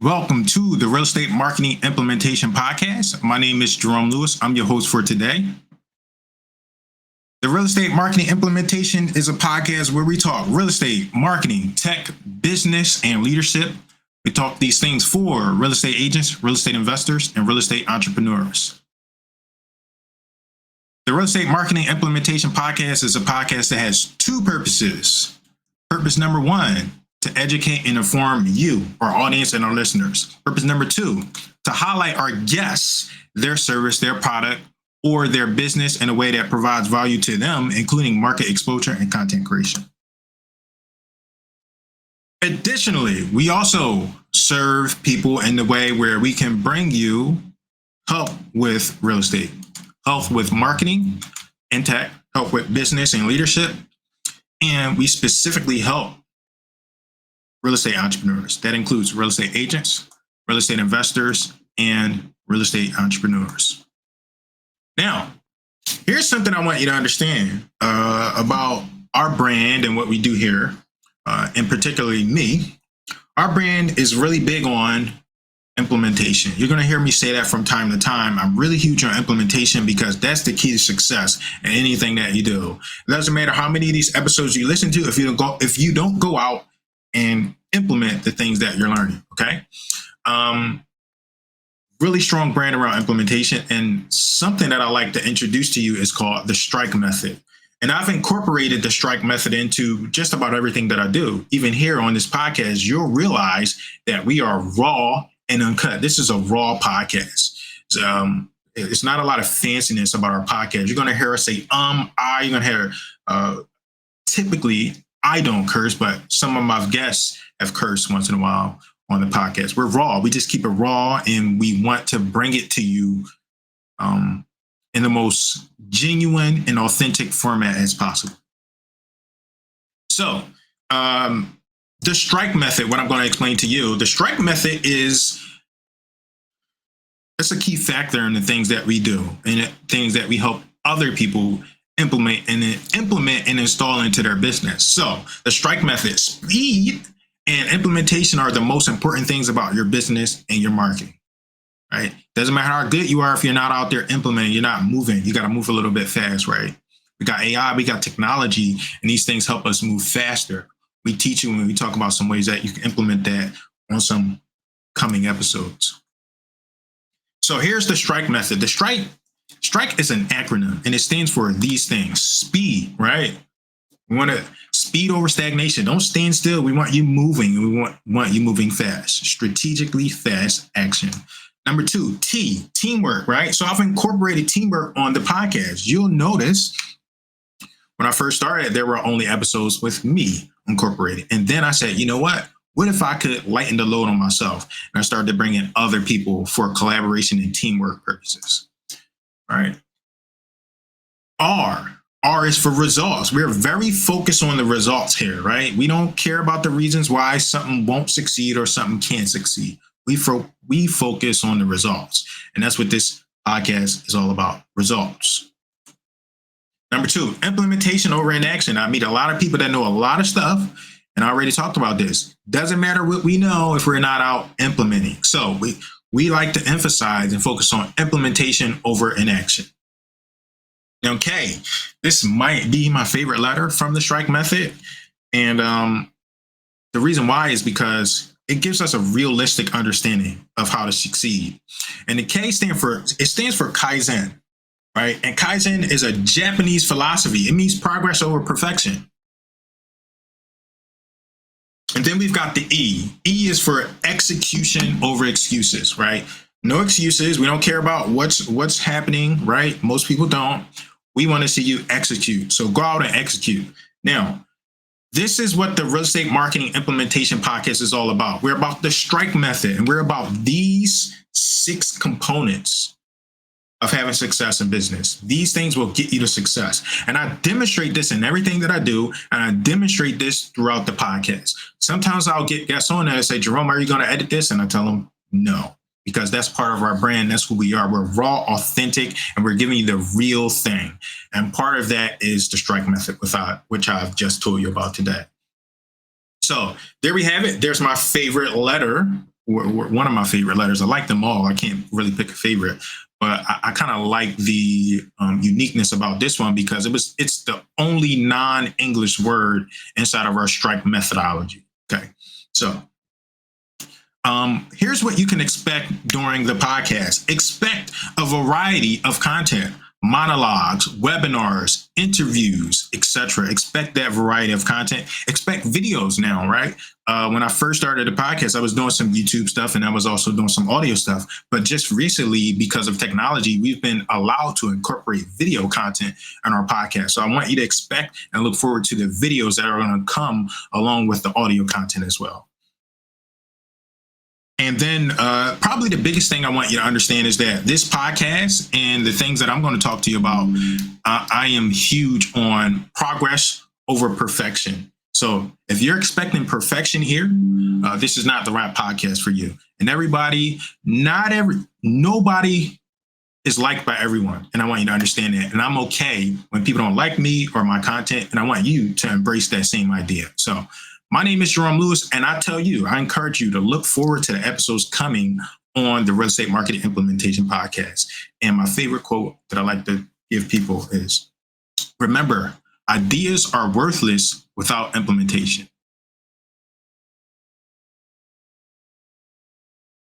Welcome to the Real Estate Marketing Implementation Podcast. My name is Jerome Lewis. I'm your host for today. The Real Estate Marketing Implementation is a podcast where we talk real estate, marketing, tech, business, and leadership. We talk these things for real estate agents, real estate investors, and real estate entrepreneurs. The Real Estate Marketing Implementation Podcast is a podcast that has two purposes. Purpose number one, to educate and inform you, our audience, and our listeners. Purpose number two, to highlight our guests, their service, their product, or their business in a way that provides value to them, including market exposure and content creation. Additionally, we also serve people in the way where we can bring you help with real estate, help with marketing and tech, help with business and leadership, and we specifically help real estate entrepreneurs. That includes real estate agents, real estate investors, and real estate entrepreneurs. Now, here's something I want you to understand about our brand and what we do here, and particularly me. Our brand is really big on implementation. You're going to hear me say that from time to time. I'm really huge on implementation because that's the key to success in anything that you do. It doesn't matter how many of these episodes you listen to if you don't go out and implement the things that you're learning, okay? Really strong brand around implementation, and something that I like to introduce to you is called the strike method. And I've incorporated the strike method into just about everything that I do. Even here on this podcast, you'll realize that we are raw and uncut. This is a raw podcast. It's not a lot of fanciness about our podcast. You're going to hear us say, you're going to hear, typically, I don't curse, but some of my guests have cursed once in a while on the podcast. We're raw. We just keep it raw, and we want to bring it to you in the most genuine and authentic format as possible. So the strike method, what I'm going to explain to you, the strike method that's a key factor in the things that we do and the things that we help other people implement and install into their business. So the strike method, speed and implementation are the most important things about your business and your marketing, right? Doesn't matter how good you are if you're not out there implementing, you're not moving. You got to move a little bit fast, right? We got AI, we got technology, and these things help us move faster. We teach you when we talk about some ways that you can implement that on some coming episodes. So here's the strike method. The strike is an acronym, and it stands for these things. Speed, right? We want to speed over stagnation. Don't stand still. We want you moving, and we want you moving fast. Strategically fast action. Number two, teamwork, right? So I've incorporated teamwork on the podcast. You'll notice when I first started, there were only episodes with me incorporated. And then I said, you know what? What if I could lighten the load on myself? And I started to bring in other people for collaboration and teamwork purposes. Right. R is for results. We're very focused on the results here, right? We don't care about the reasons why something won't succeed or something can't succeed. We focus on the results. And that's what this podcast is all about, results. Number two, implementation over inaction. I meet a lot of people that know a lot of stuff, and I already talked about this. Doesn't matter what we know if we're not out implementing. So we like to emphasize and focus on implementation over inaction. Okay, this might be my favorite letter from the strike method. And the reason why is because it gives us a realistic understanding of how to succeed. And the K stands for Kaizen, right? And Kaizen is a Japanese philosophy. It means progress over perfection. And then we've got the E. E is for execution over excuses, right? No excuses. We don't care about what's happening, right? Most people don't. We want to see you execute. So go out and execute. Now, this is what the Real Estate Marketing Implementation Podcast is all about. We're about the strike method, and we're about these 6 components of having success in business. These things will get you to success. And I demonstrate this in everything that I do, and I demonstrate this throughout the podcast. Sometimes I'll get guests on there and say, Jerome, are you going to edit this? And I tell them, no, because that's part of our brand. That's who we are. We're raw, authentic, and we're giving you the real thing. And part of that is the strike method, which I've just told you about today. So there we have it. There's my favorite letter one of my favorite letters. I like them all. I can't really pick a favorite, but I kind of like the uniqueness about this one because it's the only non-English word inside of our strike methodology. Okay, so here's what you can expect during the podcast. Expect a variety of content, monologues, webinars, interviews, etc. Expect that variety of content. Expect videos now, right? When I first started the podcast, I was doing some YouTube stuff and I was also doing some audio stuff. But just recently, because of technology, we've been allowed to incorporate video content on our podcast. So I want you to expect and look forward to the videos that are going to come along with the audio content as well. And then probably the biggest thing I want you to understand is that this podcast and the things that I'm going to talk to you about, I am huge on progress over perfection. So if you're expecting perfection here, this is not the right podcast for you. And nobody is liked by everyone. And I want you to understand that. And I'm okay when people don't like me or my content. And I want you to embrace that same idea. So my name is Jerome Lewis, and I encourage you to look forward to the episodes coming on the Real Estate Marketing Implementation Podcast. And my favorite quote that I like to give people is, remember, ideas are worthless without implementation.